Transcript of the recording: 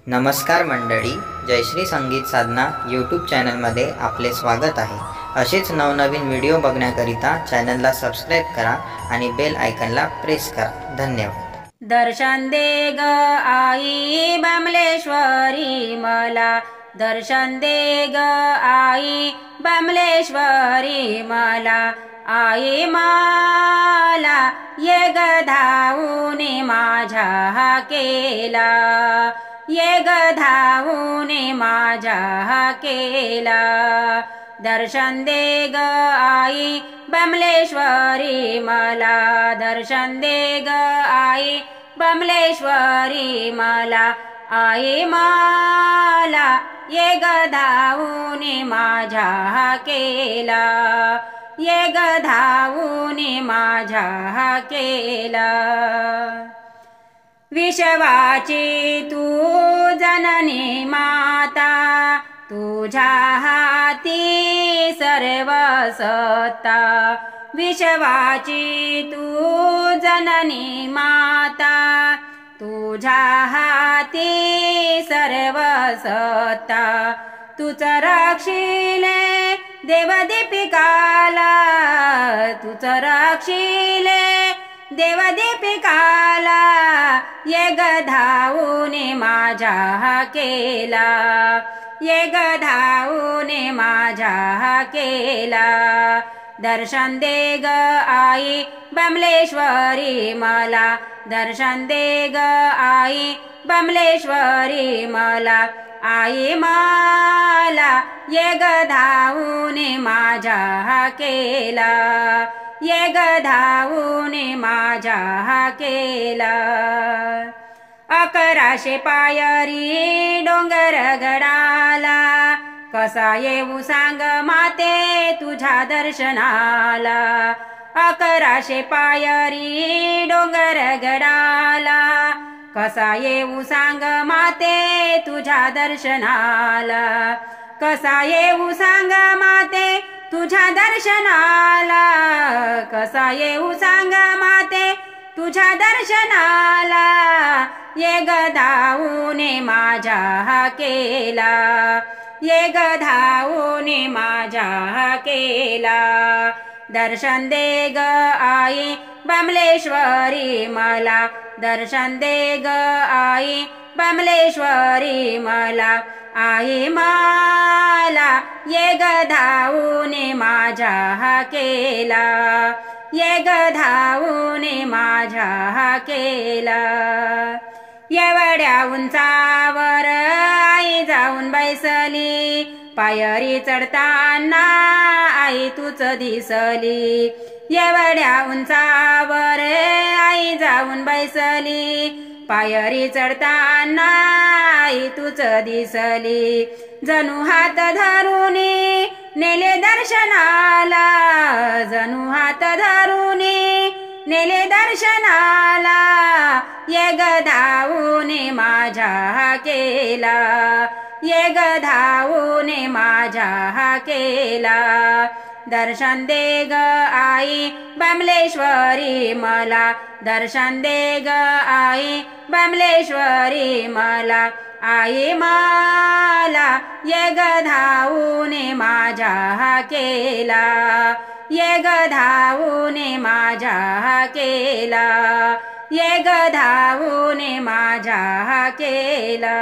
नमस्कार मंडळी, जयश्री संगीत साधना यूट्यूब चॅनलमध्ये आपले स्वागत आहे। असेच नवनवीन व्हिडिओ बघण्याकरिता चॅनलला सबस्क्राइब करा आणि बेल आयकॉनला प्रेस करा। धन्यवाद। दर्शन दे ग आई बमलेश्वरी मला, दर्शन दे ग आई बमलेश्वरी मला, आई मला ये ग धावून माझ्या हाकेला, ये ग धावून माझ्या हाकेला। दर्शन दे ग आई बमलेश्वरी मला, दर्शन दे ग आई बमलेश्वरी मला, आई मला ये ग धावून माझ्या हाकेला, ये ग धावून माझ्या हाकेला। विश्वाची तू जननी माता, तुझ्या हाती सर्व सत्ता, विश्वाची तू जननी माता, तुझ्या हाती सर्व सत्ता। तूच रक्षिले देवदीपिकाला, तूच रक्षिले देवदीपिकाला, ये ग धावून माझ्या हाकेला, ये ग धावून माझ्या हाकेला। दर्शन दे ग आई बमलेश्वरी मला, दर्शन दे ग आई बमलेश्वरी मला, आई मला ये ग धावून माझ्या हाकेला, ये ग धावून माझ्या हाकेला। 1100 पायरी डोंगर गडाला, कसा येऊ सांग माते तुझ्या दर्शनाला। 1100 पायरी डोंगर गडाला, कसा येऊ सांग माते तुझ्या दर्शनाला, कसा येऊ सांग माते तुझ्या दर्शनाला, कसा येऊ सांग माते तुझ्या दर्शनाला। ये ग धावून माझ्या हाकेला, ये ग धावून माझ्या हाकेला। दर्शन दे ग आई बमलेश्वरी मला, दर्शन दे ग आई बमलेश्वरी मला, आई मला ये ग धावून माझ्या हाकेला, ये ग धावून माझ्या हाकेला। एवढ्या उंचावर आई जाऊन बैसली, पायरी चढताना आई तूच दिसली। एवढ्या उंचावर आई जाऊन बैसली, पायरी चढताना आई तूच दिसली। जणू हात धरून नेले दर्शनाला, जणू हात धरून नेले दर्शनाला, ये ग धावून माझ्या हाकेला, ये ग धावून माझ्या हाकेला। दर्शन दे ग आई बमलेश्वरी मला, दर्शन दे ग आई बमलेश्वरी मला, आई मला ये ग धावून माझ्या हाकेला, ये ग धावून माझ्या हाकेला, ये ग धावून माझ्या हाकेला।